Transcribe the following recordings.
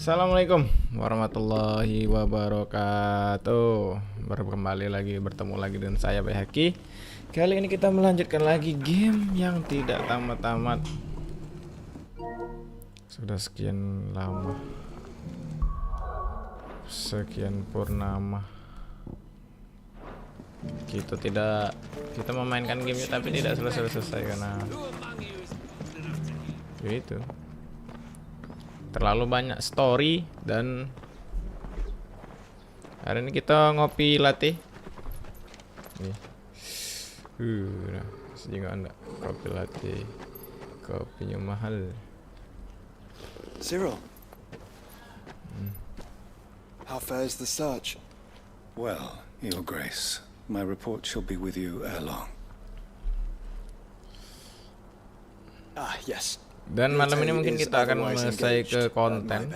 Assalamualaikum warahmatullahi wabarakatuh. Bertemu lagi dengan saya Bayhaki. Kali ini kita melanjutkan lagi game yang tidak tamat-tamat. Sudah sekian lama, sekian purnama kita memainkan gamenya tapi tidak selesai karena itu terlalu banyak story. Dan hari ini kita ngopi latte nih. Nah, sehingga anda kopi latte, kopinya mahal. Cyril, how fares the search? Well, Your Grace, my report shall be with you ere long. Yes. Dan malam ini mungkin kita akan selesai ke konten.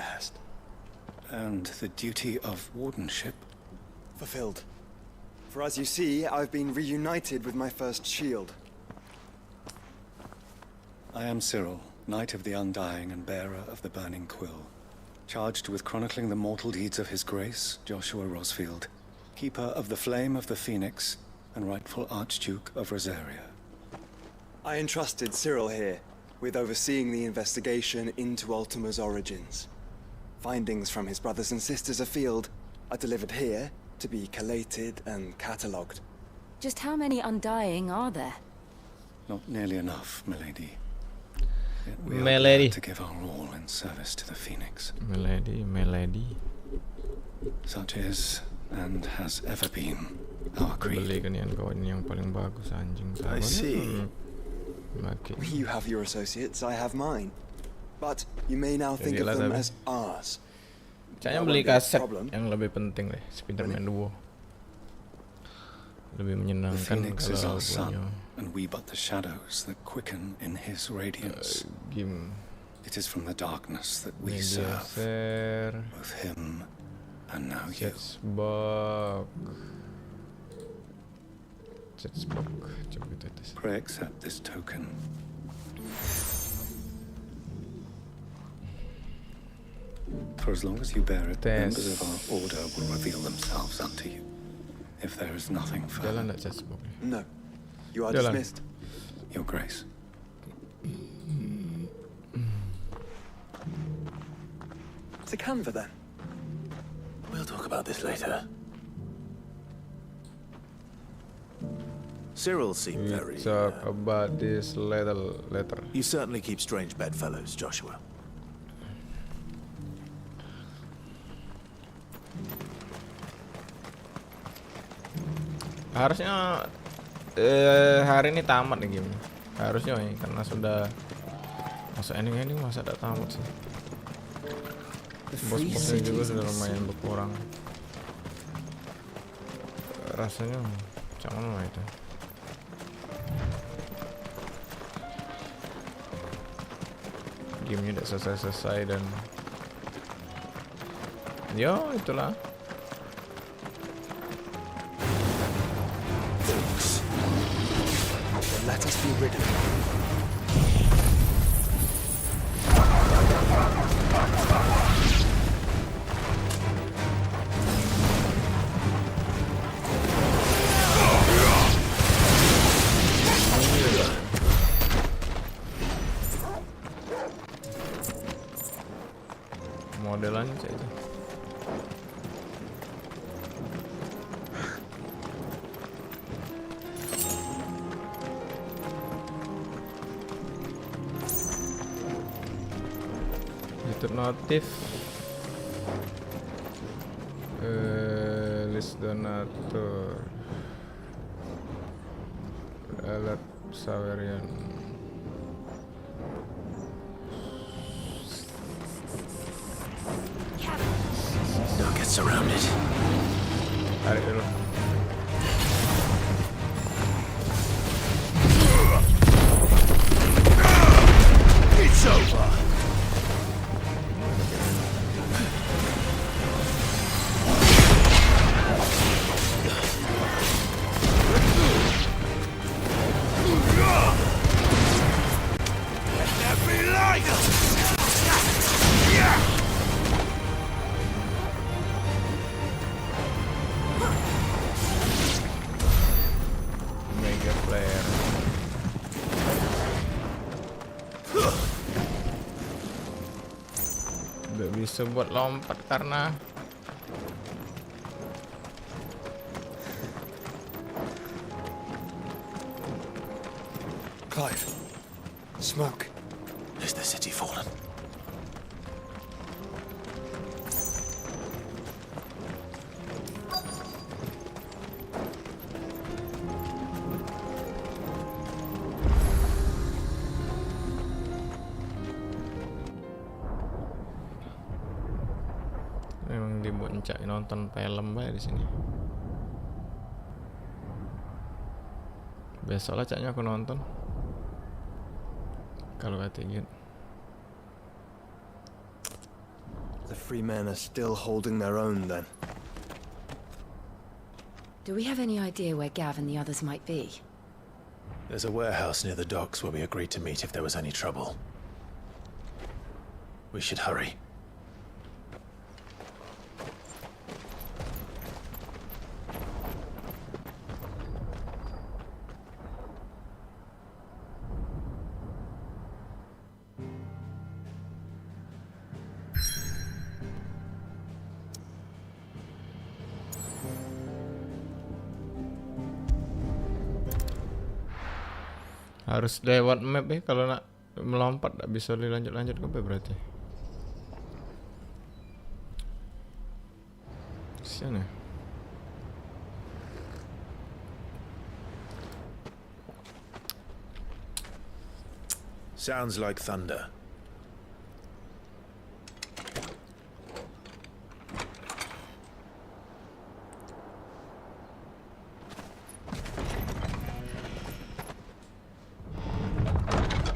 And the duty of wardenship? Fulfilled. For as you see, I've been reunited with my first shield. I am Cyril, Knight of the Undying and bearer of the Burning Quill, charged with chronicling the mortal deeds of His Grace, Joshua Rosfield, Keeper of the Flame of the Phoenix, and rightful Archduke of Rosaria. I entrusted Cyril here with overseeing the investigation into Ultima's origins. Findings from his brothers and sisters afield are delivered here to be collated and catalogued. Just how many Undying are there? Not nearly enough, milady. Yet we Milady. are glad to give our all in service to the Phoenix. Milady. Such is, and has ever been, our creed. Belikan yang paling bagus anjing. I see. Makin. You have your associates, I have mine. But you may now think of them as ours. Saya beli kaset yang lebih penting deh, Spider-Man 2. Lebih The menyenangkan Phoenix is kalau our sun, punya and we but the shadows that quicken in his radiance. game It is from the darkness that we media serve, share, both him and now you. Chatbox, coba kita tes. Pray accept this token. For as long as you bear it, members of our order will reveal themselves unto you. If there is nothing further. Jalan enggak chatbox? No. You are Jalan. dismissed. Your Grace. To Canva then. We'll talk about this later. Cyril seemed very... Talk about this later. You certainly keep strange bedfellows, Joshua. Harusnya hari ini tamat nih game. Harusnya ya, karena sudah masuk ending masa tidak tamat sih. Bos-bosnya juga sudah lumayan berkurang. Rasanya macam mana itu? Gamenya udah selesai dan yo itulah. Then let us be rid of him. Modelannya saja. YouTube notif, list donatur, alat Sawerian. Don't get surrounded. Tarik dulu. It's over. Gak bisa buat lompat karena Clive. Smoke. Is the city fallen? memang diboncak nonton film bae di sini. Besok lah caknya aku nonton. Kalau kata Git. The free men are still holding their own then. Do we have any idea where Gav and the others might be? There's a warehouse near the docks where we agreed to meet if there was any trouble. We should hurry. Harus lewat map kalau nak melompat tak bisa dilanjut-lanjut ke berarti. Kesian ya. Sounds like thunder.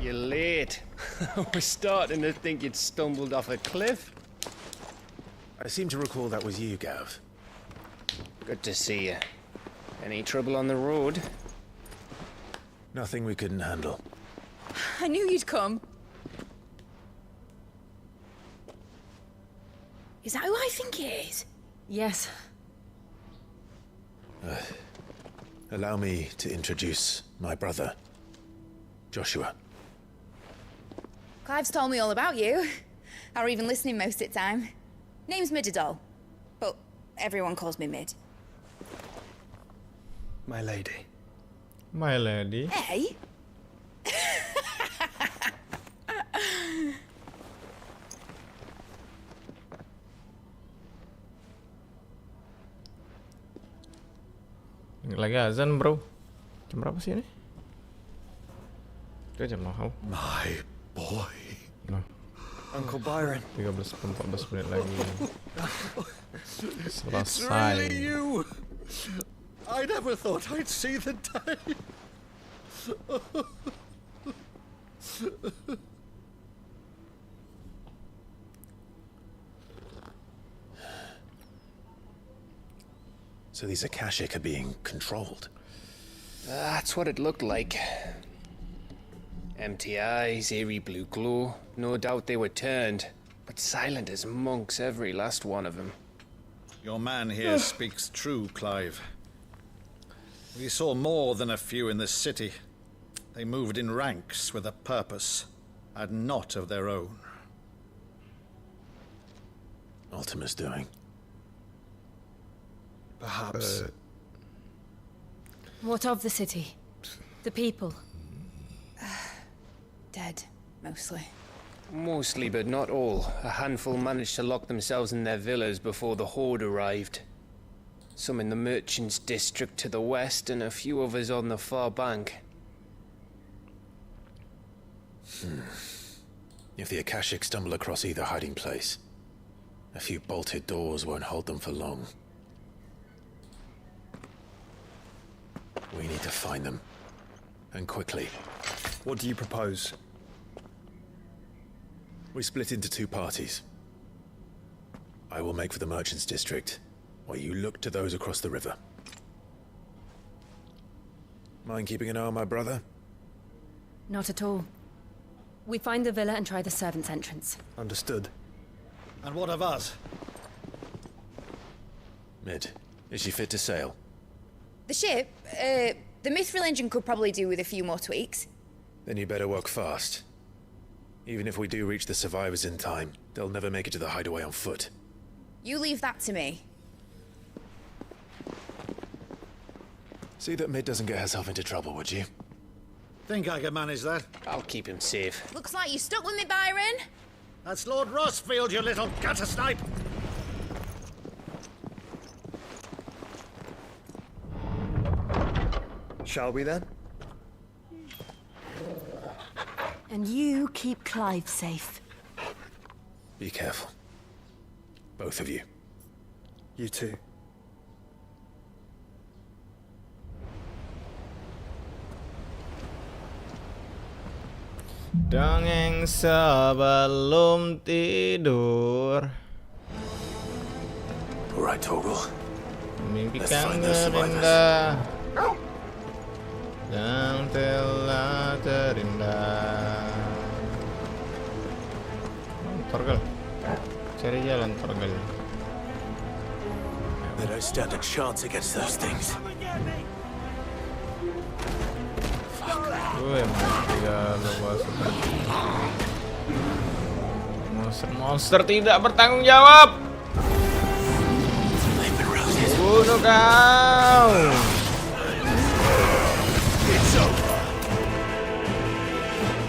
You're late. We're starting to think you'd stumbled off a cliff. I seem to recall that was you, Gav. Good to see you. Any trouble on the road? Nothing we couldn't handle. I knew you'd come. Is that who I think it is? Yes. Allow me to introduce my brother, Joshua. Clive's told me all about you. Or even listening most of the time. Name's Midadol. But everyone calls me Mid. My lady. My lady. Hey? Lagi azan, bro. Jam berapa sih ini? Itu jam berapa? My boy. Nah, Uncle Byron. 13-14 menit lagi. It's Selesai. really you. I never thought I'd see the day. So these Akashic are being controlled. That's what it looked like. Empty eyes, eerie blue glow. No doubt they were turned, but silent as monks, every last one of them. Your man here speaks true, Clive. We saw more than a few in this city. They moved in ranks with a purpose, and not of their own. Ultima's doing. Perhaps. What of the city? The people? Dead, mostly. Mostly, but not all. A handful managed to lock themselves in their villas before the horde arrived. Some in the merchants' district to the west, and a few others on the far bank. If the Akashic stumble across either hiding place, a few bolted doors won't hold them for long. We need to find them. And quickly. What do you propose? We split into two parties. I will make for the merchants' district, while you look to those across the river. Mind keeping an eye on my brother? Not at all. We find the villa and try the servants' entrance. Understood. And what of us? Mid, is she fit to sail? The ship, the Mithril engine could probably do with a few more tweaks. Then you better work fast. Even if we do reach the survivors in time, they'll never make it to the hideaway on foot. You leave that to me. See that Mid doesn't get herself into trouble, would you? Think I can manage that? I'll keep him safe. Looks like you stuck with me, Byron. That's Lord Rossfield, you little gutter snipe! Shall we then? And you keep Clive safe. Be careful. Both of you. You too. Dongeng sebelum tidur. Alright, Torgal. Mimpikan terindah yang telah terindah. Torgal, cari jalan Torgal. They don't stand a chance against those things. Gue mati kalau monster tidak bertanggung jawab. Bunuh kau.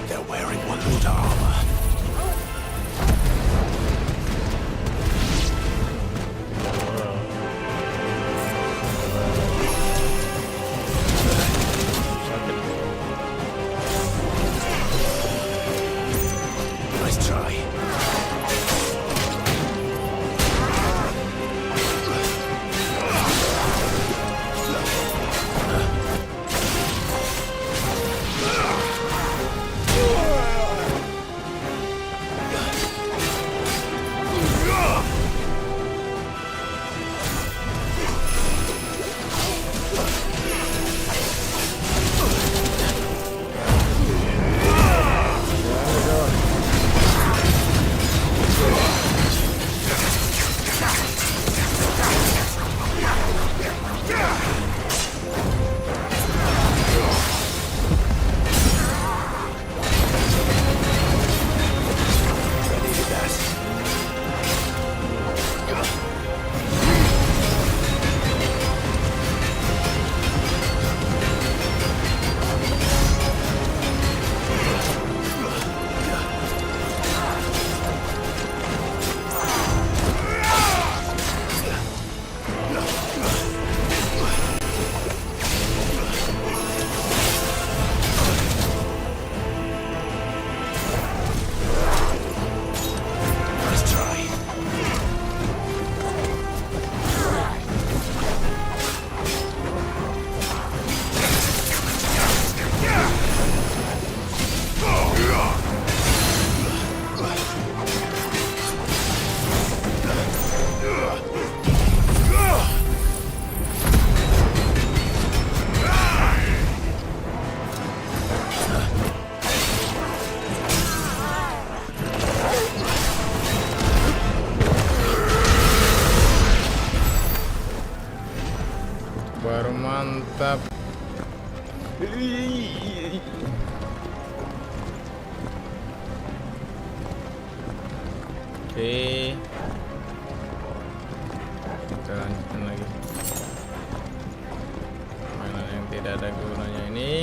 They're wearing one load of armor. Nice try. Baru mantap. Oke. Kita lanjutkan lagi. Mainan yang tidak ada gunanya ini.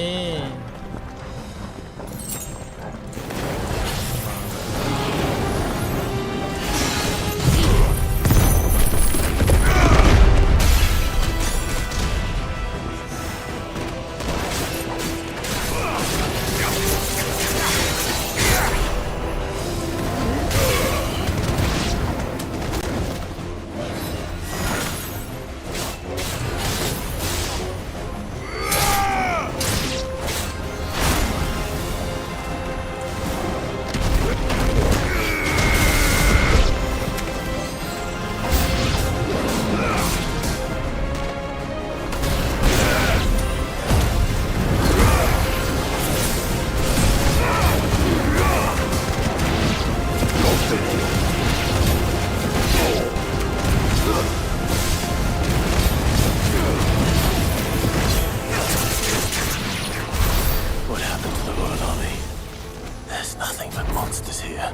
There's nothing but monsters here.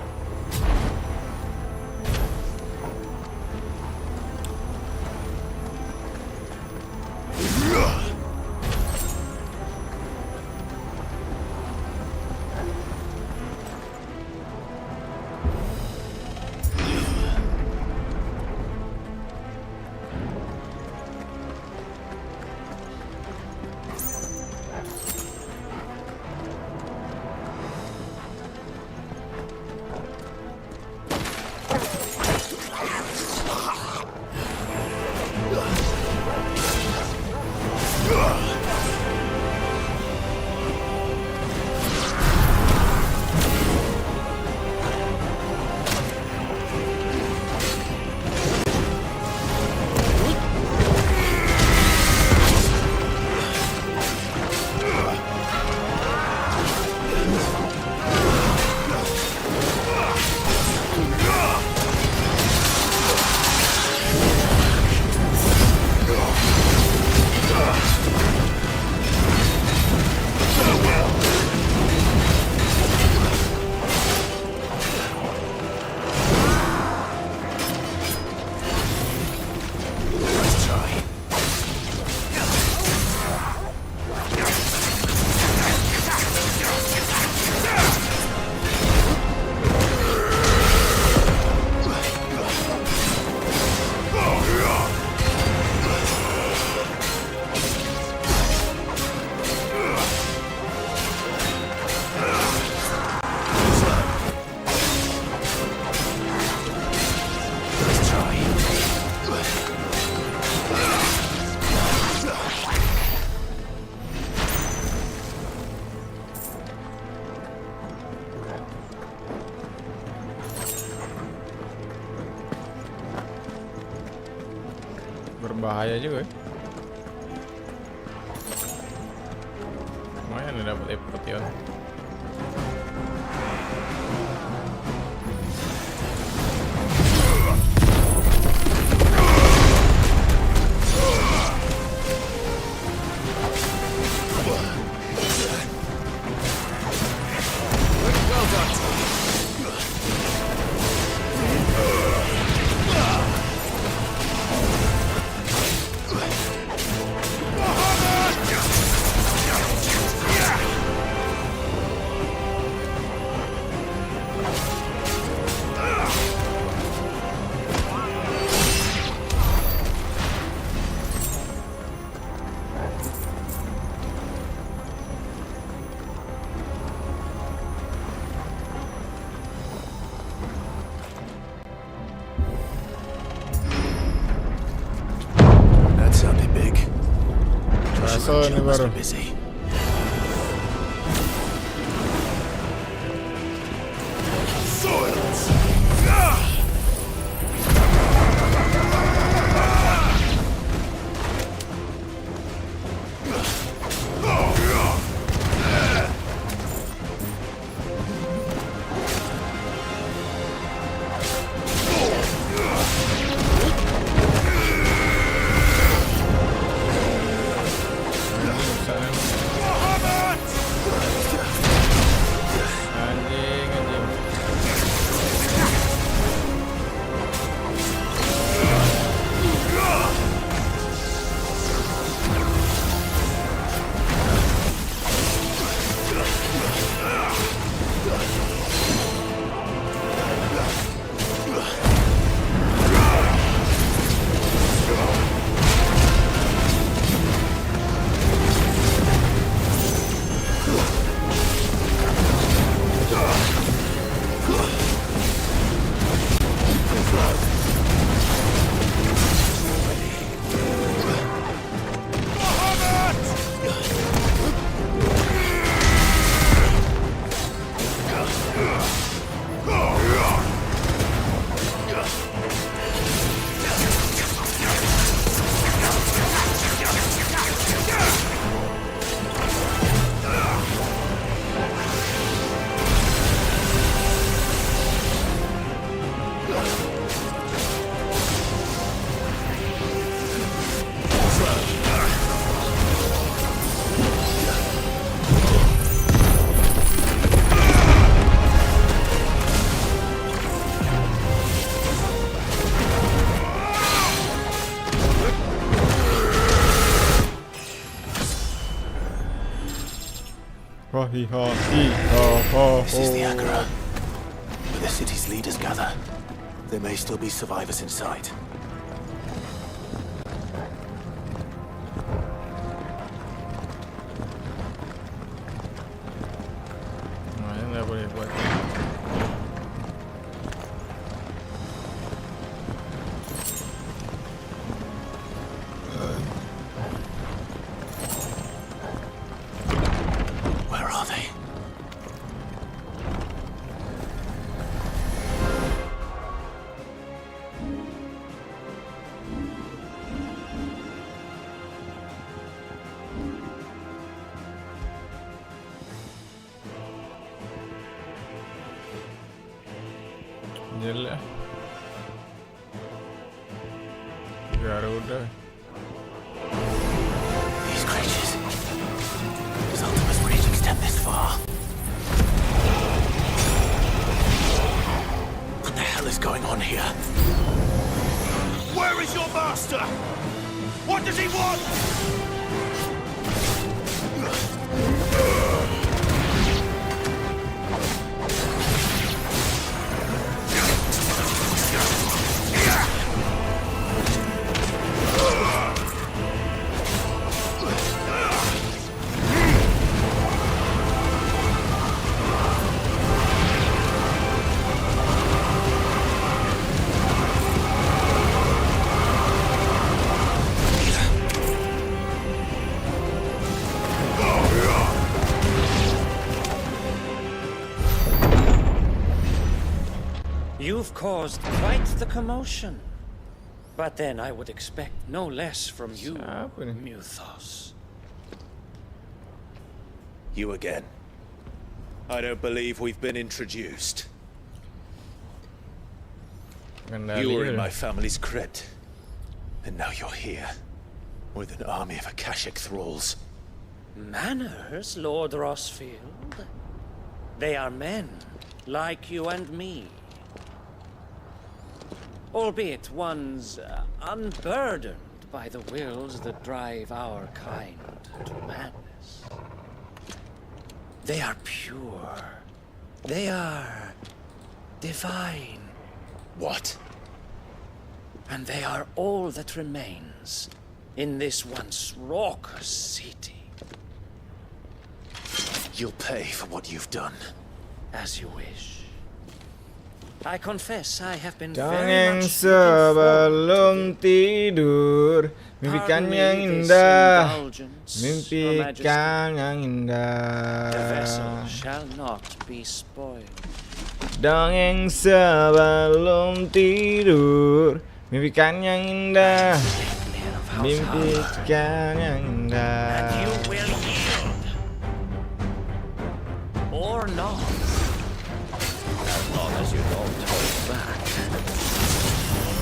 Berbahaya juga ya. Lumayan nih dapat epotion. So ini baru. Sana This is the Agora, where the city's leaders gather. There may still be survivors inside. Nah, ini nggak boleh buat. Where are they? Jelas. Garuda. These creatures. Does Ultima's reach extend this far? What the hell is going on here? Where is your master? What does he want? You've caused quite the commotion. But then I would expect no less from you, Siapa ni? Muthos. You again. I don't believe we've been introduced. Kendali You were in dia. my family's crypt. And now you're here. With an army of Akashic thralls. Manners, Lord Rosfield? They are men, like you and me. Albeit ones unburdened by the wills that drive our kind to madness. They are pure. They are divine. What? And they are all that remains in this once raucous city. You'll pay for what you've done. As you wish. I confess I have been very Dongeng much sebelum tidur, mimpikan yang indah, mimpikan yang The vessel indah. shall not be spoiled. Dongeng sebelum tidur, mimpikan yang indah, mimpikan yang indah. And you will yield. Or not. As long as you don't hold back.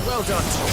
Well done, Tom.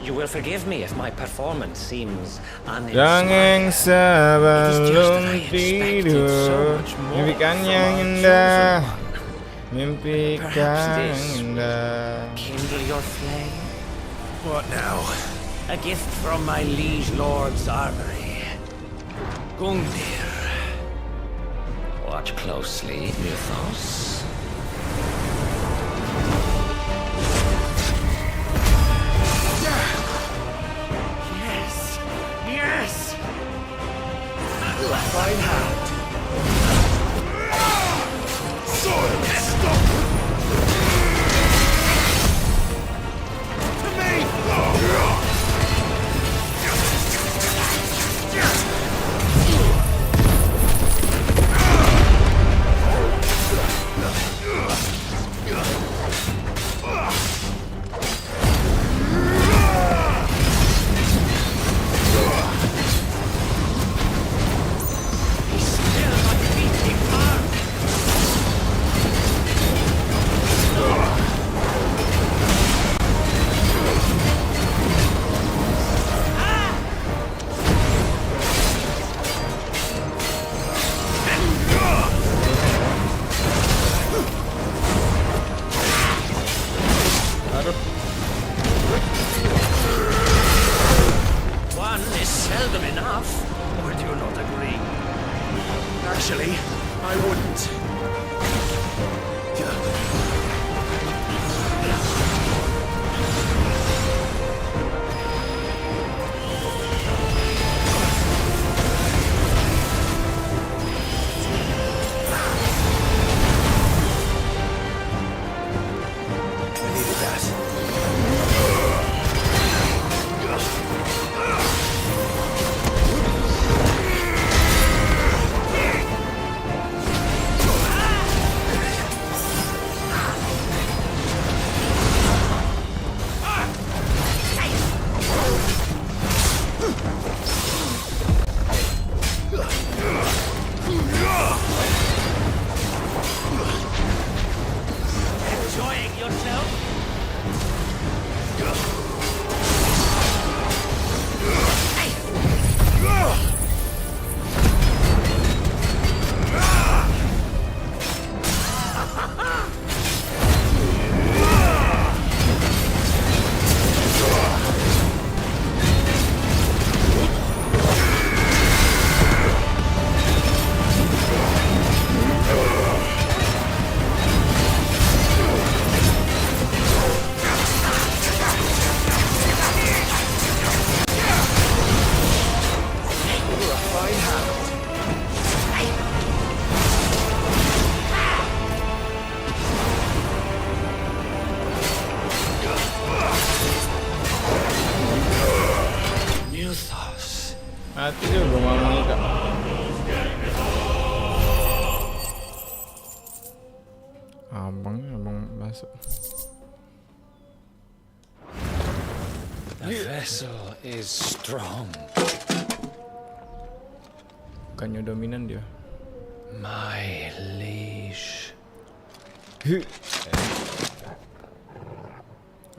You will forgive me if my performance seems Dongeng sebelum tidur, mimpikan yang indah, mimpikan yang indah. Kindle your flame. What now? A gift from my liege lord's armory. Gungnir. Watch closely, Mythos. Yes! Yes! Fine hand. Soil! Stop! To me! One is seldom enough. Would you not agree? Actually, I wouldn't. I needed that. Enjoying yourself? Mythos. Mati juga mamanya kak. Abang masuk. The vessel is strong. Bukannya dominan dia. My liege.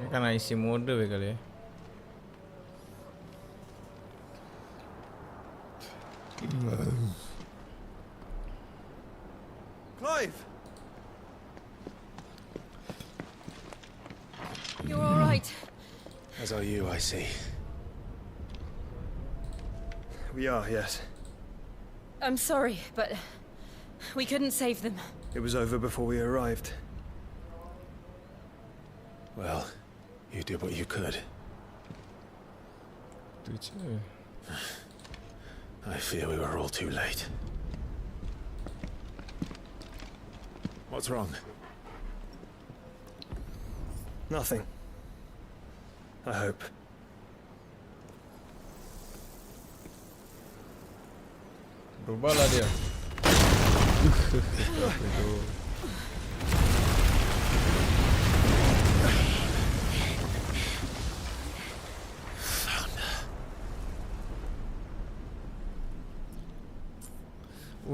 Ini karena isi mode ya kali ya. Clive! You're all right. As are you, I see. We are, yes. I'm sorry, but we couldn't save them. It was over before we arrived. Well, you did what you could. I fear we were all too late. What's wrong? Nothing. I hope. Berubah lah dia.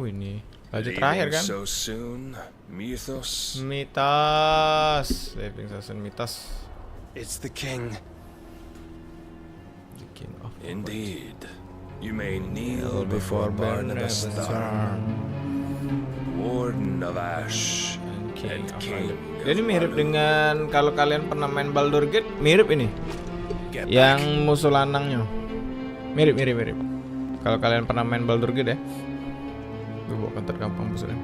Ini baju terakhir kan? So soon, Mythos. Mitos, Living so soon, mitos. It's the king. The king of Indeed. You may kneel before Barnabas Star, Warden of Ash, and King. Jadi mirip dengan kalau kalian pernah main Baldur's Gate, mirip ini. Yang musuh lanangnya. Mirip. Kalau kalian pernah main Baldur's Gate ya. Gue bawa tergampang besarnya.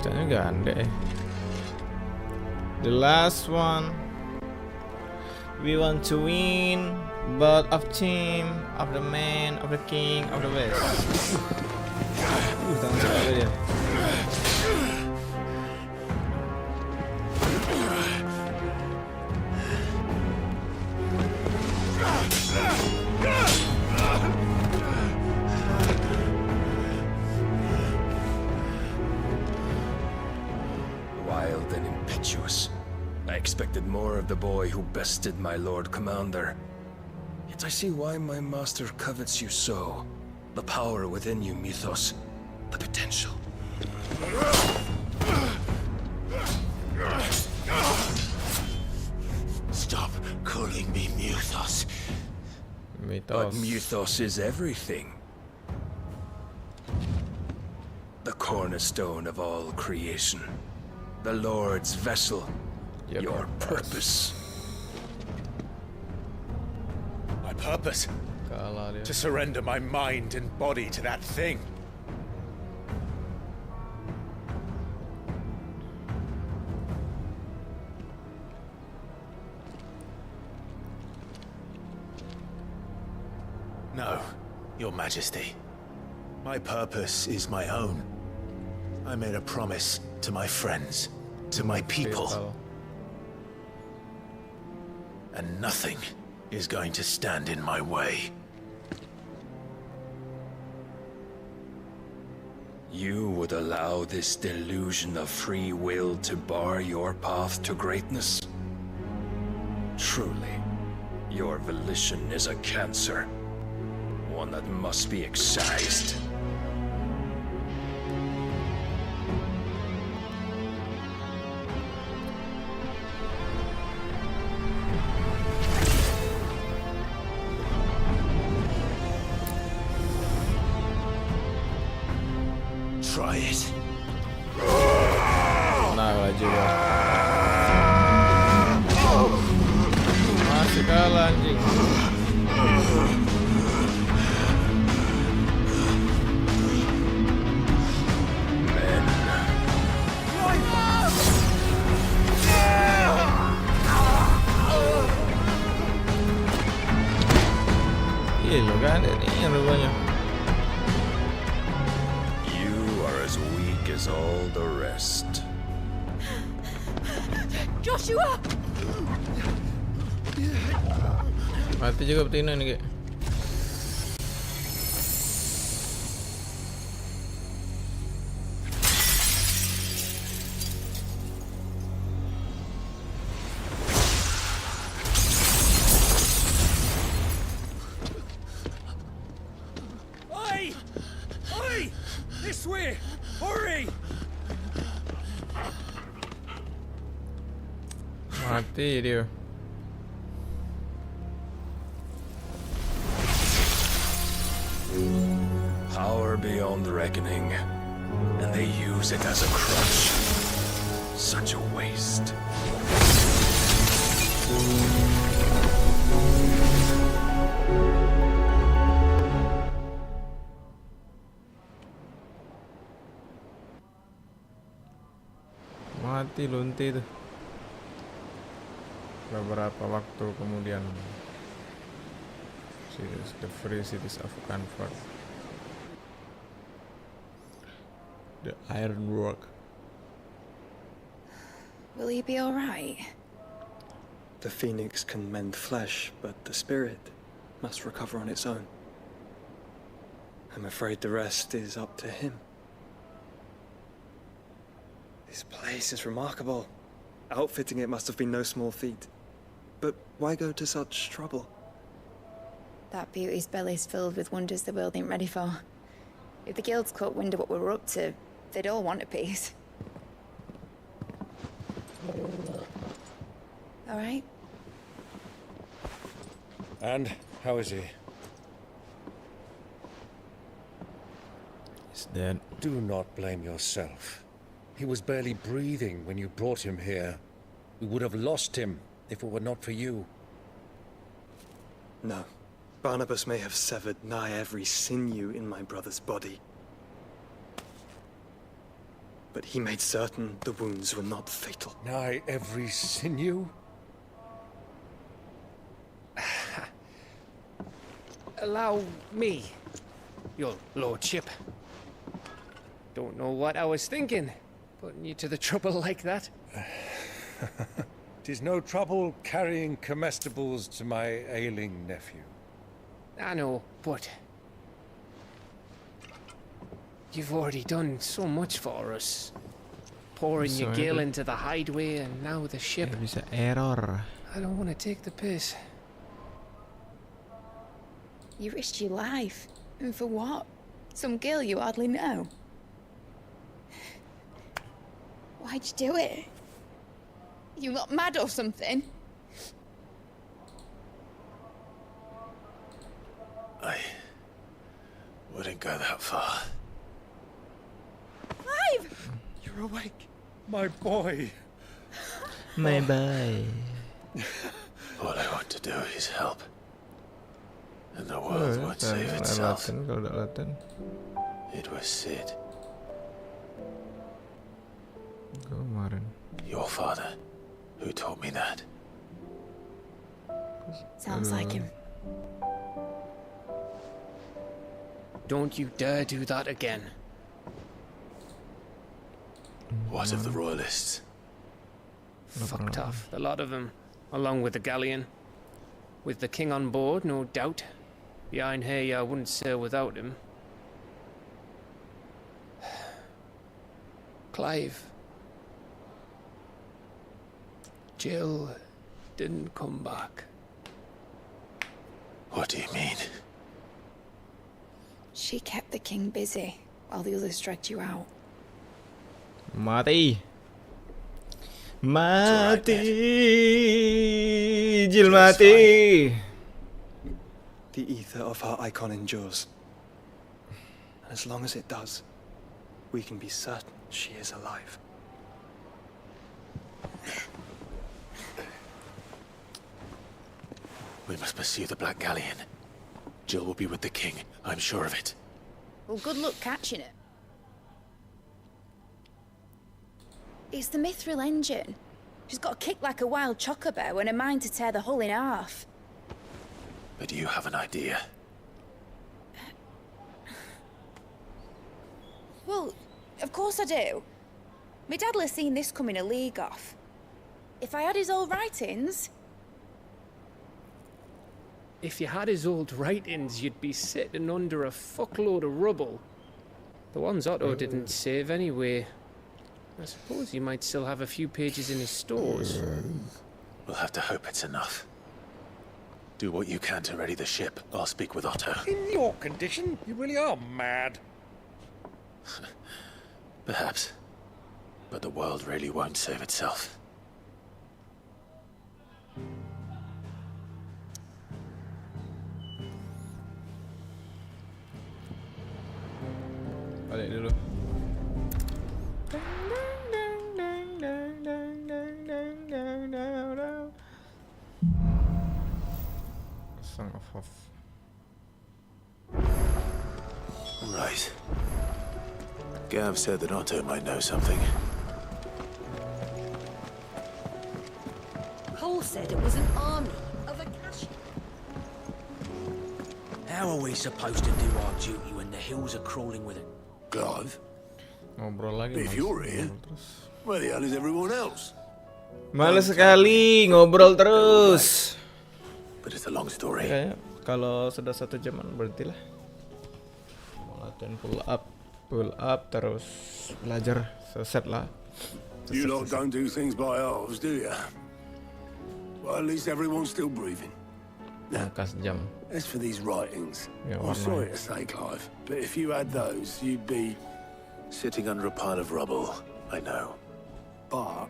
Caranya ganda ya. The last one. We want to win, but of team, of the man, of the king, of the west. Tangan sekali dia. Wild and impetuous. I expected more of the boy who bested my Lord Commander. Yet I see why my master covets you so. The power within you, Mythos. The potential. Stop calling me Mythos. But Mythos is everything. The cornerstone of all creation. The Lord's vessel. Your purpose. My purpose? To surrender my mind and body to that thing. No, Your Majesty. My purpose is my own. I made a promise to my friends, to my people. And nothing is going to stand in my way. You would allow this delusion of free will to bar your path to greatness? Truly, your volition is a cancer. One that must be excised. Try it. Nah, juga. Masih kalah anjing. Iya lo kan ini rupanya. As all the rest. Joshua! Mati juga betina ini, Kek. Oi! Oi! This way! Hurry! Mati dia. Power beyond reckoning, and they use it as a crutch. Such a waste. Mati lunti itu. Beberapa waktu kemudian, the free cities of Comfort, the ironwork. Will he be all right? The phoenix can mend flesh, but the spirit must recover on its own. I'm afraid the rest is up to him. This place is remarkable. Outfitting it must have been no small feat. But why go to such trouble? That beauty's belly's filled with wonders the world ain't ready for. If the guilds caught wind of what we were up to, they'd all want a piece. All right? And how is he? He's dead. Do not blame yourself. He was barely breathing when you brought him here. We would have lost him if it were not for you. No. Barnabas may have severed nigh every sinew in my brother's body. But he made certain the wounds were not fatal. Nigh every sinew? Allow me, your lordship. Don't know what I was thinking, putting you to the trouble like that. 'Tis no trouble carrying comestibles to my ailing nephew. I know, but you've already done so much for us. Pouring your gil into the hideaway and now the ship. Bisa error. I don't want to take the piss. You risked your life. And for what? Some girl you hardly know. Why'd you do it? You got mad or something? I wouldn't go that far. Clive! You're awake. My boy. My boy. All I want to do is help. And the world won't save itself. It was Sid. Your father, who taught me that. Sounds like him. Don't you dare do that again. What of the royalists? Fucked off, the lot of them, along with the galleon. With the king on board, no doubt. Behind here, I wouldn't sail without him. Clive. Jill didn't come back. What do you mean? She kept the king busy while the others dragged you out. Mati. Mati. Jill mati. The ether of her icon endures. And as long as it does, we can be certain she is alive. We must pursue the Black Galleon. Jill will be with the king, I'm sure of it. Well, good luck catching it. It's the Mithril engine. She's got a kick like a wild chocobo and a mind to tear the hull in half. But you have an idea. Well, of course I do. My dad'll have seen this coming a league off. If I had his old writings... If you had his old writings, you'd be sitting under a fuckload of rubble. The ones Otto didn't save anyway. I suppose he might still have a few pages in his stores. We'll have to hope it's enough. Do what you can to ready the ship. I'll speak with Otto. In your condition, you really are mad. Perhaps. But the world really won't save itself. Balik dulu. Song of Hof. Right. Gav said that Otto might know something. Cole said it was an army of Akashi. How are we supposed to do our duty when the hills are crawling with it? Clive, Ngobrol lagi. if you're here, where the hell is everyone else? Males sekali ngobrol terus. But it's a long story. Kayaknya kalau sudah 1 jaman berhentilah. Mau latihan pull up terus belajar set lah. You lot don't do things by halves, do you? Well, at least everyone's still breathing. Now, Angkas jam. as for these writings, Yeah, I'm warna. sorry to say, Clive, but if you had those, you'd be... Sitting under a pile of rubble, I know. But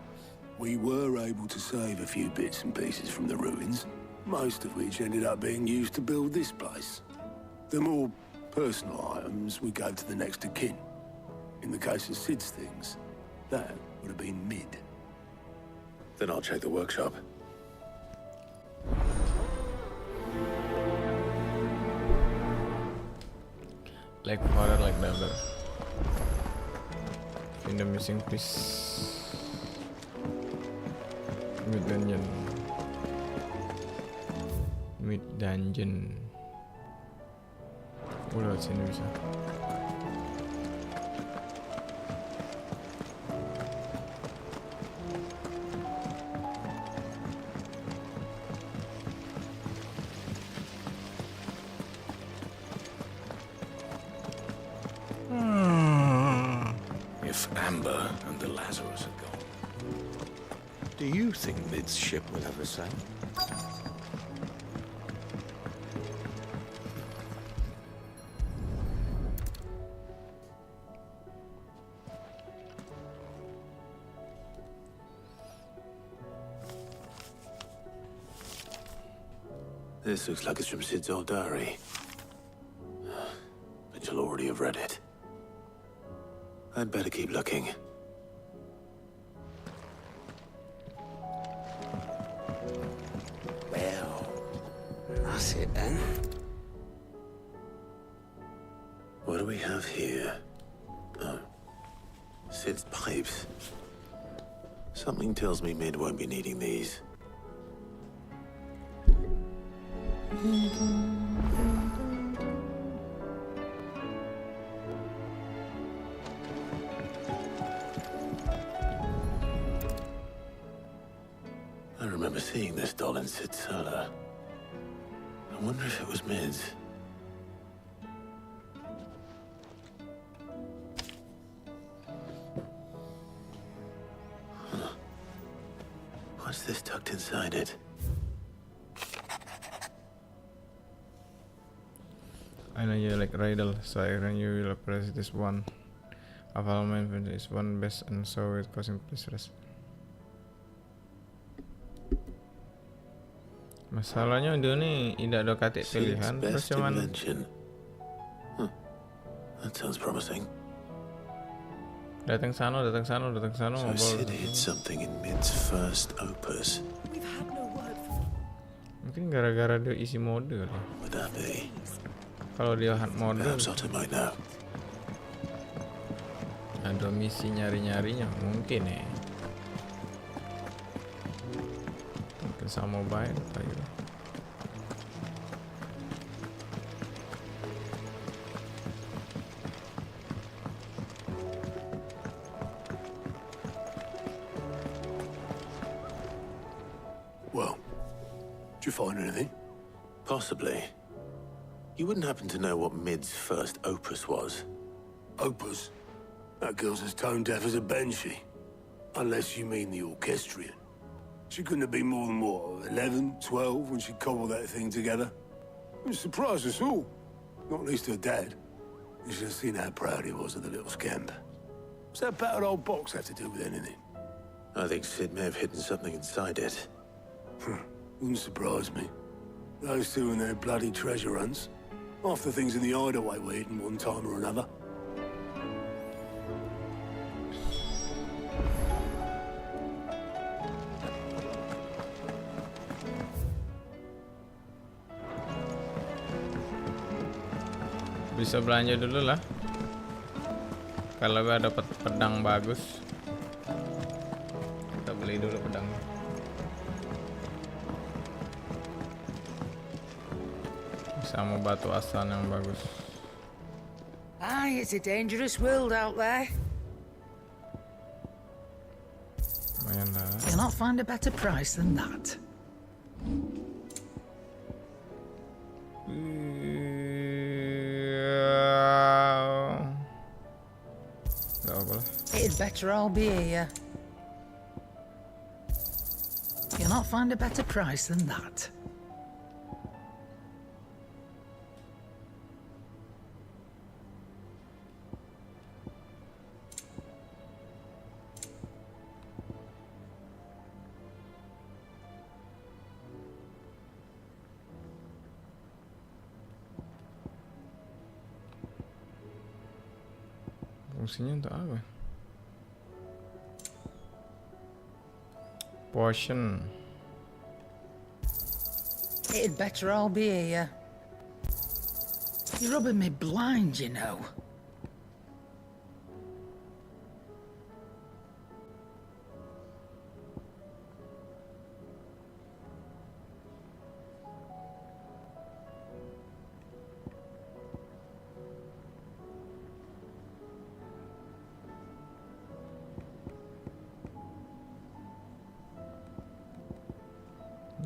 we were able to save a few bits and pieces from the ruins, most of which ended up being used to build this place. The more personal items we gave to the next of kin. In the case of Sid's things, That would have been mid. Then I'll check the workshop. Like father, like daughter. Find the missing piece. Mid dungeon. Mid dungeon. Lewat sini bisa. If Amber and the Lazarus are gone, do you think Mid's ship will ever sail? This looks like it's from Sid's old diary. But you'll already have read it. I'd better keep looking. Well, that's it then. What do we have here? Oh. Sid's pipes. Something tells me Mid won't be needing these. I remember seeing this doll in Sid's cellar. I wonder if it was Mid's. Huh. What's this tucked inside it? I know you like riddle, so I reckon you will press this one. Availment is one best and so it causing pleasures. Masalahnya dia ni tidak ada katik pilihan, terus cuman That sounds promising. datang sana, So Sid hid something in Mid's first opus. Mungkin gara-gara dia isi mode kali. Would that be? Kalau dia hard mode, Perhaps Otto might know. ada misi nyari-nyarinya mungkin ya. Mungkin sama mobile apa gitu. Well, did you find anything? Possibly. You wouldn't happen to know what Mid's first opus was? Opus? That girl's as tone deaf as a banshee. Unless you mean the orchestrion. She couldn't have been more than, what, 11, 12 when she cobbled that thing together? It surprised us all. Not least her dad. You should have seen how proud he was of the little scamp. What's that battered old box have to do with anything? I think Sid may have hidden something inside it. Wouldn't surprise me. Those two and their bloody treasure hunts. Half the things in the hideaway were hidden one time or another. Bisa belanja dulu lah. Kalau gua dapat pedang bagus, kita beli dulu pedangnya. Sama batu asan yang bagus. Aye, it's a dangerous world out there. Lumayan lah. You'll not find a better price than that. Gak apa lah. It'd better all be here. You'll not find a better price than that. Fungsinya untuk apa? Potion. It'd better all be here. You're rubbing me blind, you know.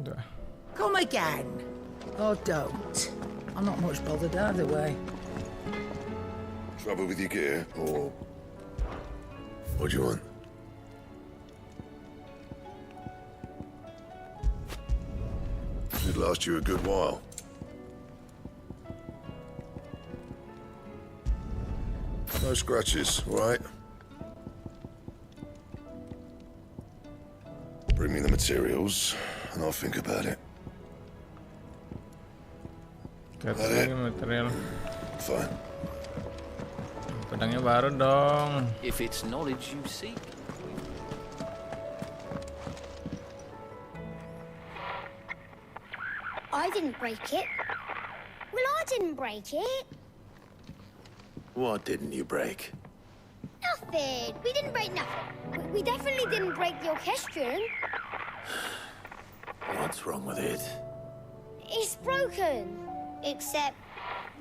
Udah. Come again. Or don't. I'm not much bothered either way. Trouble with your gear, or what do you want? Should last you a good while. No scratches, all right? Bring me the materials, and I'll think about it. Kata lagi material. Fine. Pedangnya baru dong. If it's knowledge you seek. I didn't break it. Well, I didn't break it. What didn't you break? Nothing. We didn't break nothing. We definitely didn't break the orchestrion. What's wrong with it? It's broken. Except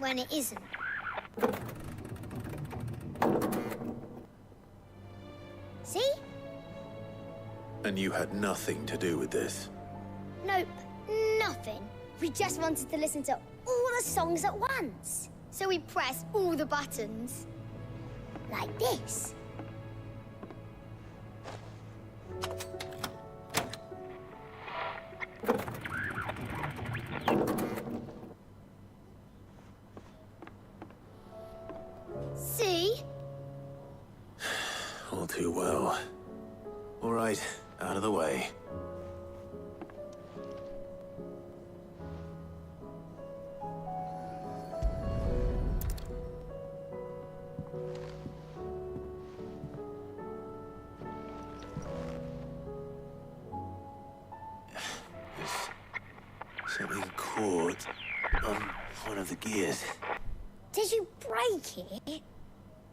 when it isn't. See? And you had nothing to do with this? Nope, nothing. We just wanted to listen to all the songs at once. So we pressed all the buttons. Like this. See? All too well. All right, out of the way. There's something caught on one of the gears. Did you break it?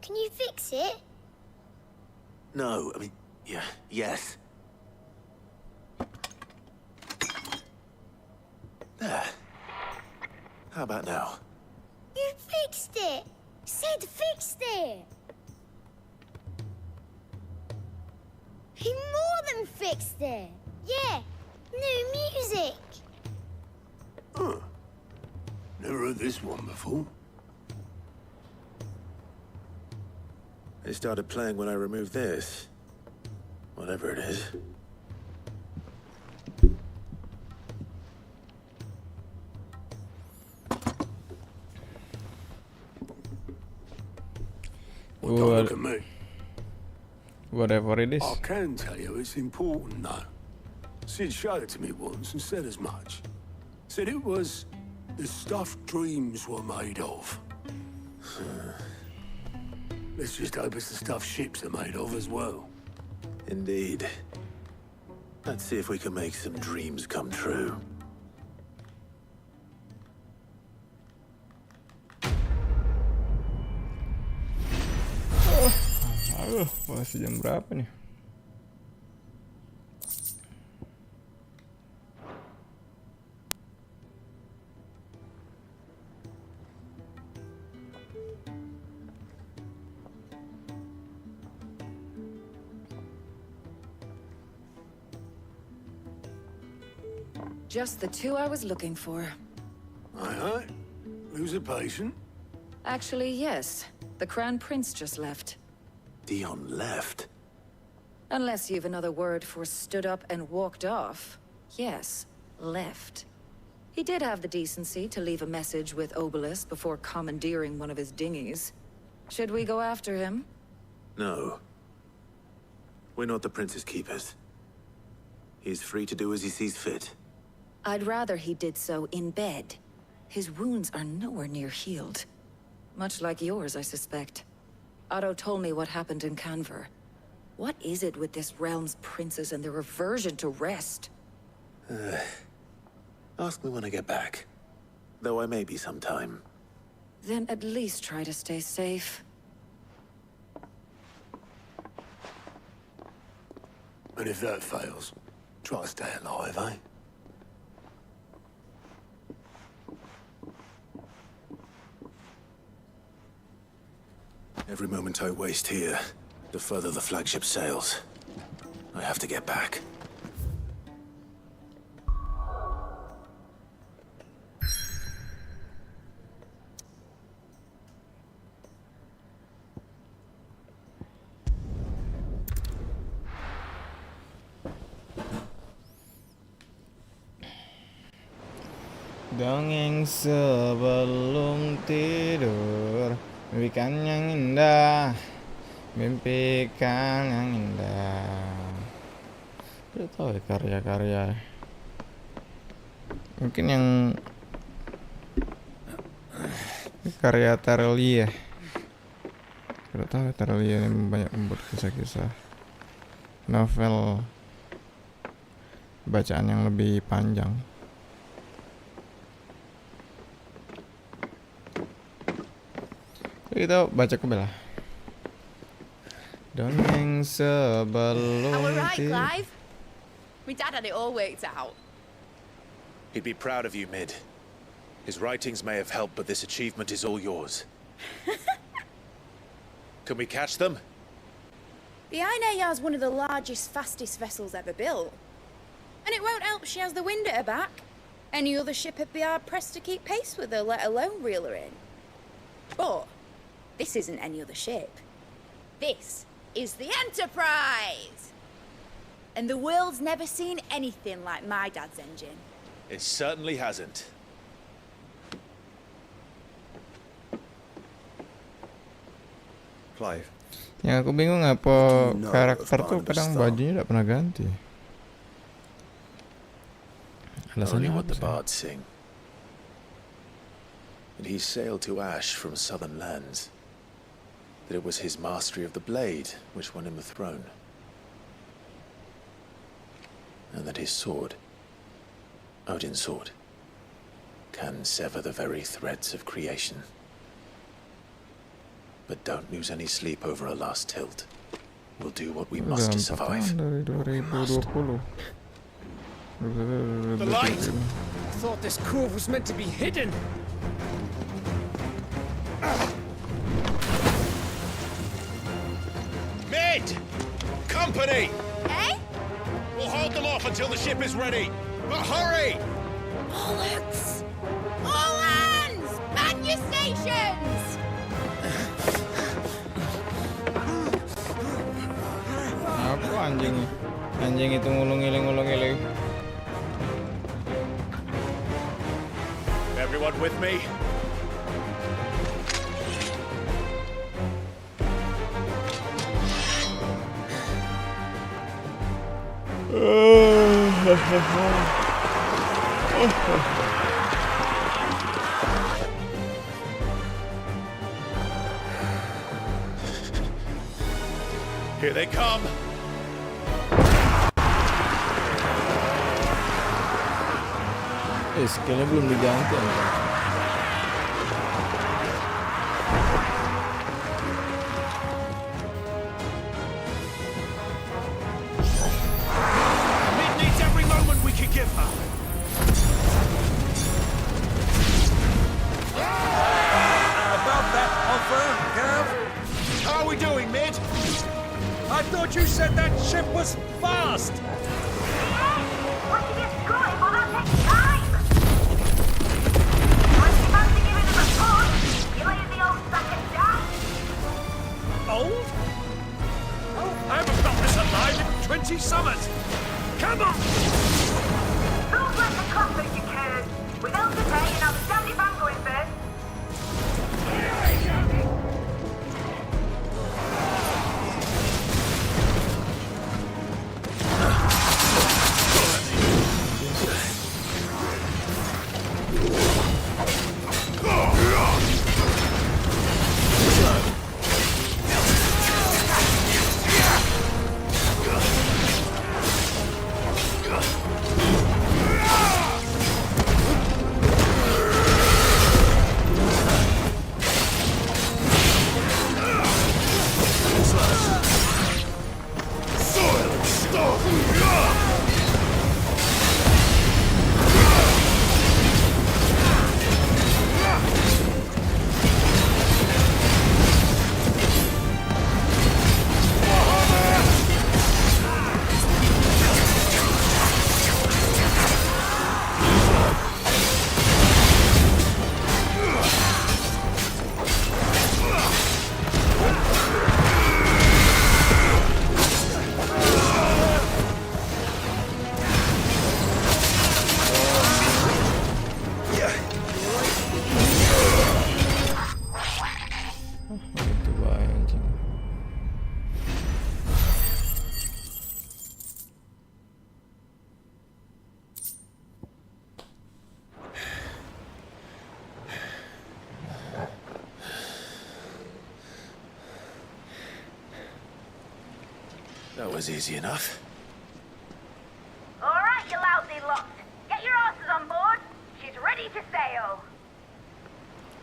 Can you fix it? No, I mean, yeah, yes. There. How about now? You fixed it! Sid fixed it! He more than fixed it! Yeah, new music! Huh. Never heard this one before. It started playing when I removed this. Whatever it is. Well, don't look at me. Whatever it is. I can tell you it's important, though. Sid showed it to me once and said as much. Said it was the stuff dreams were made of. Let's just hope it's the stuff ships are made of as well. Indeed. Let's see if we can make some dreams come true. Aduh, masih jam berapa nih? Just the two I was looking for. Aye, aye. Lose a patient? Actually, yes. The Crown Prince just left. Dion left? Unless you've another word for stood up and walked off. Yes, left. He did have the decency to leave a message with Obelisk before commandeering one of his dinghies. Should we go after him? No. We're not the Prince's keepers. He's free to do as he sees fit. I'd rather he did so in bed. His wounds are nowhere near healed. Much like yours, I suspect. Otto told me what happened in Canver. What is it with this realm's princes and their aversion to rest? Ask me when I get back. Though I may be sometime. Then at least try to stay safe. And if that fails, try to stay alive, eh? Every moment I waste here, the further the flagship sails. I have to get back. Dongeng sebelum tidur, mimpikan yang indah, mimpikan yang indah. Tidak tahu ya karya-karya. Mungkin yang karya Terelie ya. Tidak tahu Terelie ini banyak membuat kisah-kisah novel bacaan yang lebih panjang. Kita baca ke bawah. Dongeng sebelum tidur. Clive? My dad had it all worked out. He'd be proud of you, Mid. His writings may have helped, but this achievement is all yours. Can we catch them? The Aina is one of the largest, fastest vessels ever built. And it won't help she has the wind at her back. Any other ship would be hard-pressed to keep pace with her, let alone reel her in. But this isn't any other ship. This is the Enterprise! And the world's never seen anything like my dad's engine. It certainly hasn't. Clive. Yang aku bingung apa karakter tuh kadang bajunya tidak pernah ganti. Only what the bards sing. And he sailed to Ash from southern lands. That it was his mastery of the blade which won him the throne. And that his sword, Odin's sword, can sever the very threads of creation. But don't lose any sleep over a last tilt. We'll do what we must to survive. The light! I thought this cove was meant to be hidden. Mid! Company! Eh? We'll hold them off until the ship is ready. But hurry! Bollocks! All hands! Man your stations! Apa anjing? Anjing itu ngulung-ngiling. Everyone with me? Here they come. Skillnya belum diganti. Mid needs every moment we can give her. About that offer, Gav? How are we doing, Mid? I thought you said that ship was fast! Old? Oh, I haven't felt this alive in 20 summers! Come on! Don't let the comfort you can. Without the pay and I'll stand if I'm going first. was easy enough. All right, you lousy lot. Get your asses on board. She's ready to sail.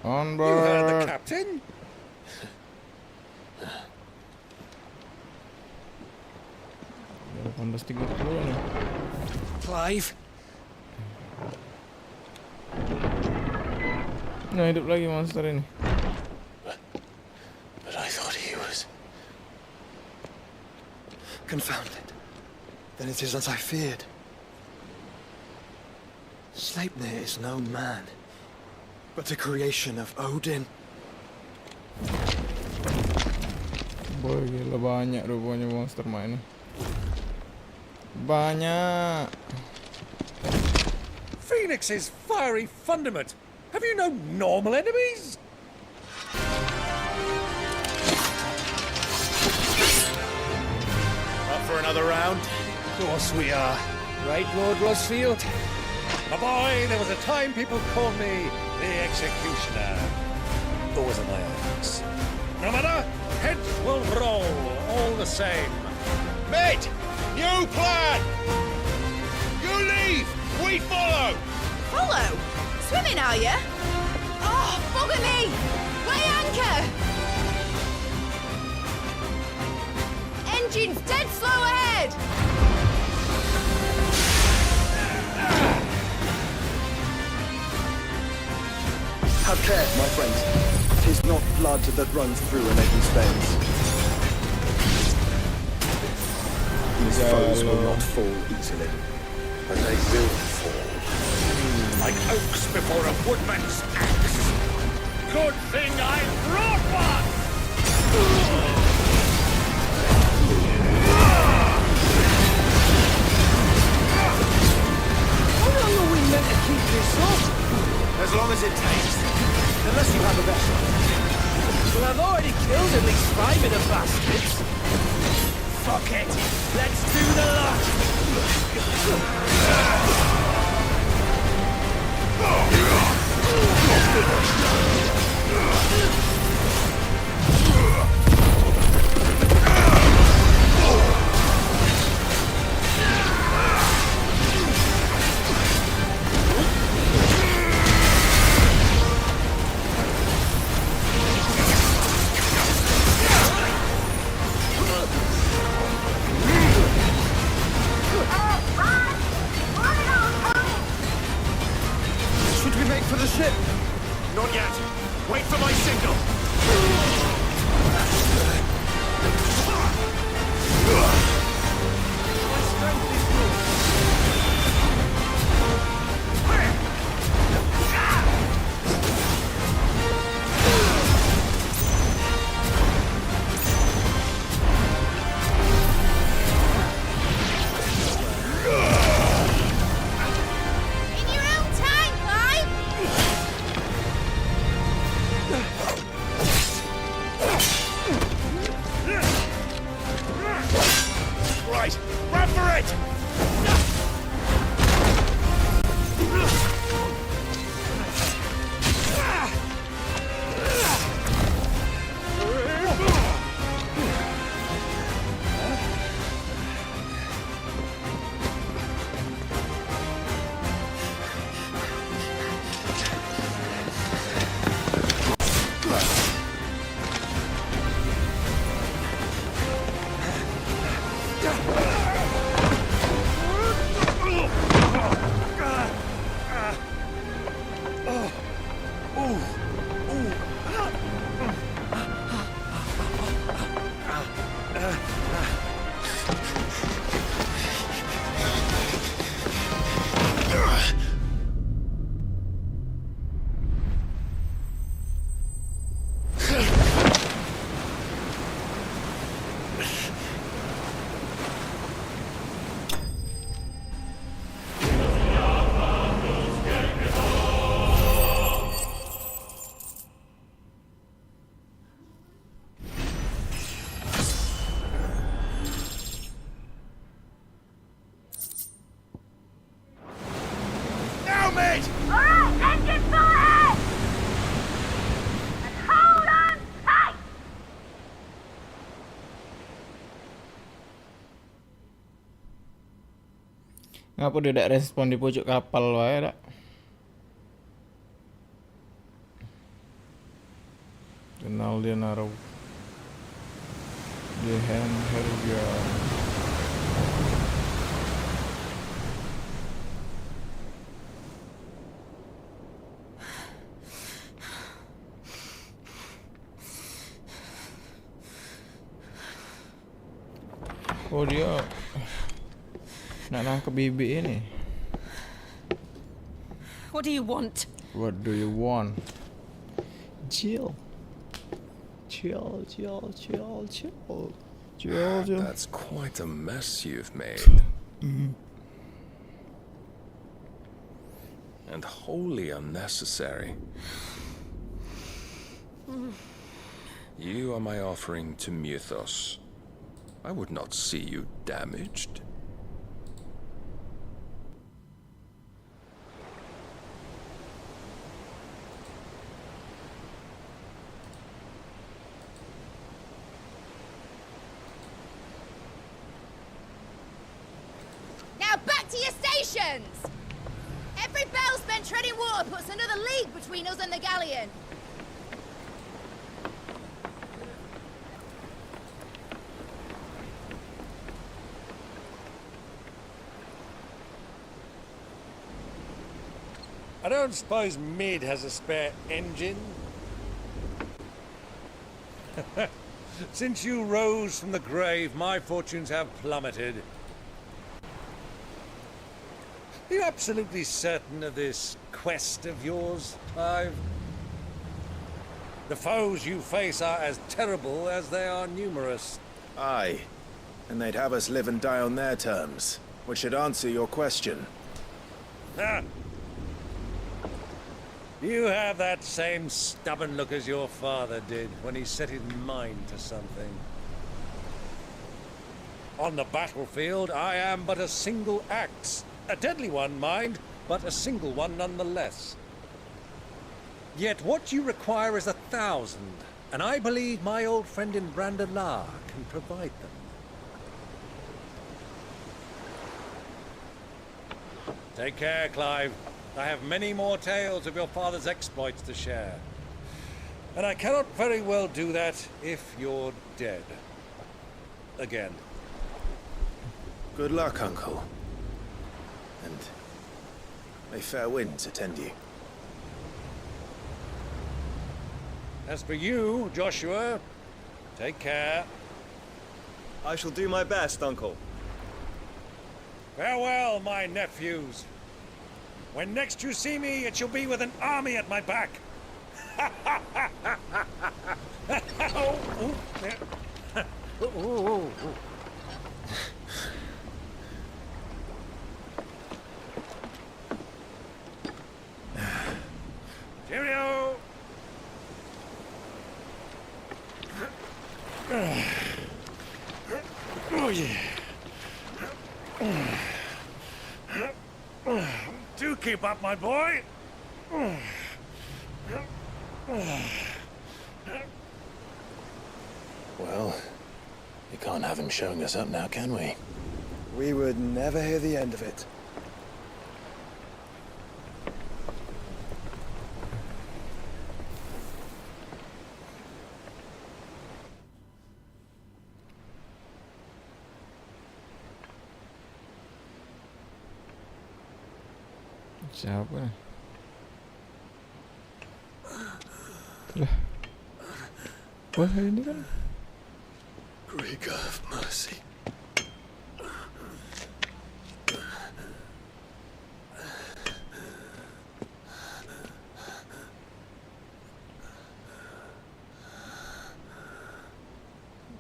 On board. You heard the captain? Clive? Nah, hidup lagi monster ini. But I thought he was... Confound it. Then it is as I feared. Sleipnir is no man, but a creation of Odin. Boy, gila banyak rupanya monster main ini. Banyak. Phoenix's fiery fundament. Have you no normal enemies? Up for another round? Of course we are. Right, Lord Rosfield? My boy, there was a time people called me the Executioner. Always on my ass. No matter, heads will roll, all the same. Mate! New plan! You leave! We follow! Follow? Swimming, are you? Oh, bugger me! Weigh anchor! Engine's dead slow ahead! Have care, my friends. 'Tis not blood that runs through an Eddie's veins. These foes will not fall easily. But they will fall. Like oaks before a woodman's axe. Good thing I brought one! How long are we meant to keep this up? As long as it takes. Unless you have a vessel. Well, I've already killed at least 5 of the bastards. Fuck it. Let's do the lot. Should we make for the ship? Not yet. Wait for my signal. My strength is In your own time, Clive! right. Run for it! Now, mate! All right, engine full ahead! And hold on tight! Ngapa dia tidak respon di pojok kapal wae dak? Kenal dia naruh dia hand harga. Oh dia nak nangkep bibik ini. What do you want? What do you want? Chill. Chill. That's quite a mess you've made. And wholly unnecessary. You are my offering to Mythos. I would not see you damaged. Now back to your stations! Every bell spent treading water puts another league between us and the galleon. I don't suppose Mid has a spare engine? Since you rose from the grave, my fortunes have plummeted. Are you absolutely certain of this quest of yours, Clive? The foes you face are as terrible as they are numerous. Aye, and they'd have us live and die on their terms, which should answer your question. Ah. You have that same stubborn look as your father did when he set his mind to something. On the battlefield, I am but a single axe. A deadly one, mind, but a single one nonetheless. Yet what you require is 1,000, and I believe my old friend in Brandalar can provide them. Take care, Clive. I have many more tales of your father's exploits to share. And I cannot very well do that if you're dead. Again. Good luck, Uncle. And may fair winds attend you. As for you, Joshua, take care. I shall do my best, Uncle. Farewell, my nephews. When next you see me, it shall be with an army at my back. Cheerio! Oh, yeah. Do keep up, my boy. Well, you can't have him showing us up now, can we? We would never hear the end of it. Siapa? Lah. Wah, ini kan Greek of mercy.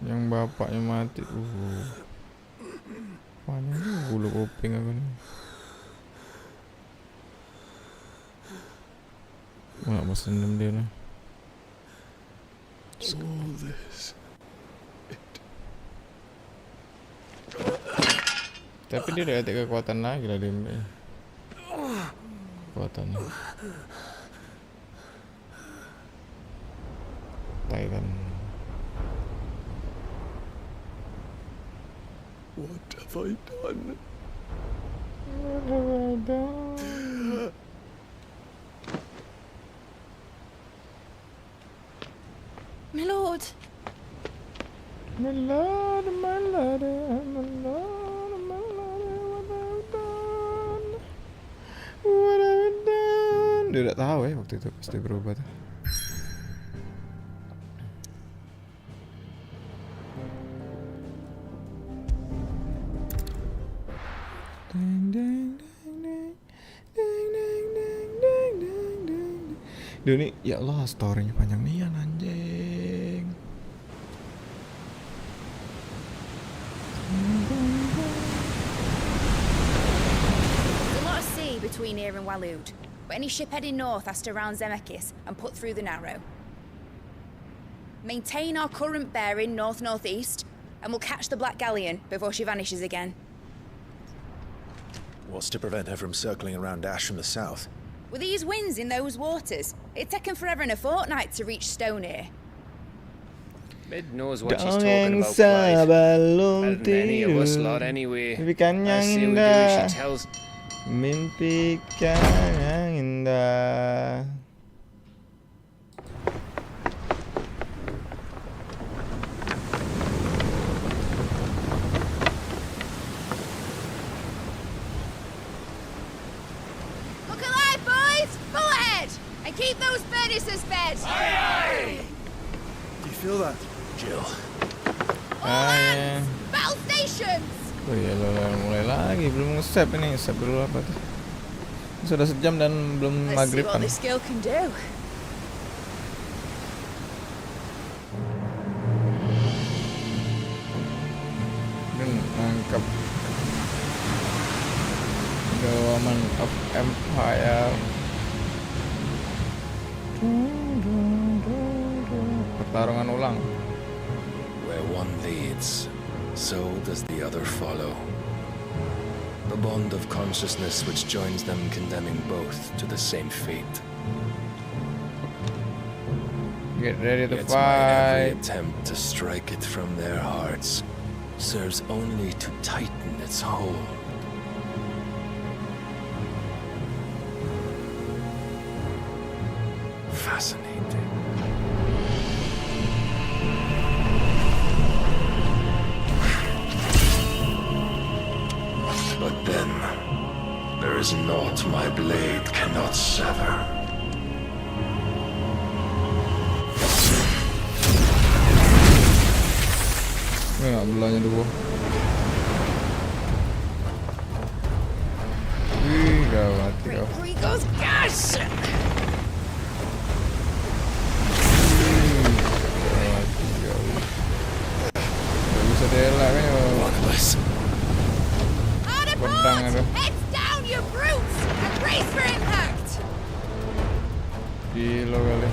yang bapaknya mati. Mana bulu kuping aku nih. Nggak mau senyum dia nih. All this. Tapi dia udah ada kekuatan lagi lah dia. Kekuatannya. Thailand. What have I done? My lord. My lord, my lord, my lord, my lord, what have I done? Dia udah tahu ya waktu itu pasti berubah tuh. Duh ini, ya Allah, story-nya panjang nian anjing. There's a lot of sea between here and Waloed, but any ship heading north has to round Zemeckis and put through the Narrow. Maintain our current bearing north-northeast, and we'll catch the Black Galleon before she vanishes again. What's to prevent her from circling around Ash from the south? With these winds in those waters, it'd taken forever and a fortnight to reach Stonehenge. Mid knows what she's talking about, Clive. Better than any of us lot anyway. I say we do as she tells. Mimpikan yang indah. Look alive, boys! Full ahead! And keep those furnaces fed! Aye, aye! Do you feel that, Jill? All hands! Battle stations! Oh iya, mulai lagi, belum nge-save ini, save dulu apa tuh? Sudah sejam dan belum Let's see maghrib what kan? this girl can do. Dan nangkep The Woman of Empire. Pertarungan ulang. Where one leads, so does the other follow. The bond of consciousness which joins them condemning both to the same fate. Get ready to Yet my every fight. attempt to strike it from their hearts serves only to tighten its hold. Fascinating. But then, there is naught my blade cannot sever. Ya, belanya dulu. Wih, gawat, gawat. Three goes gas! Gak bisa dela kan ya. Pedang ada. Heads down, you brutes! And brace for impact! Gila kali.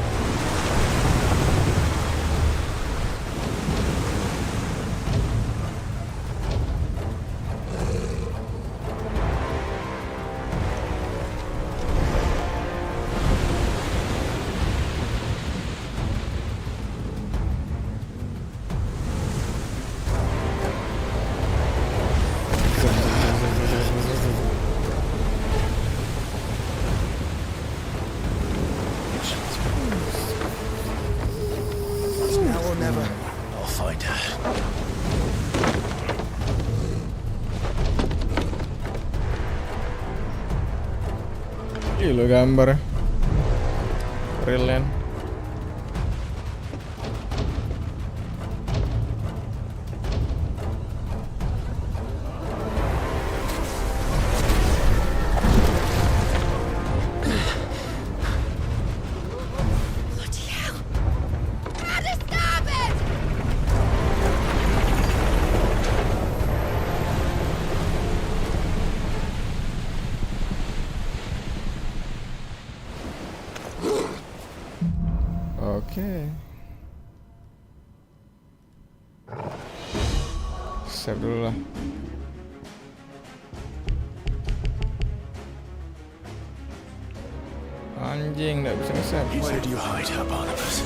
Now or never. I'll find her. Gila gambar. Brilliant. Bloody hell! How to stop it! Oke. Save dulu lah. Anjing, nggak bisa nge-save. Where do you hide her, Barnabas?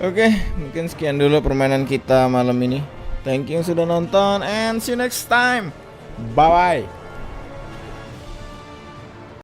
Oke, mungkin sekian dulu permainan kita malam ini. Thank you sudah nonton and see you next time. Bye bye.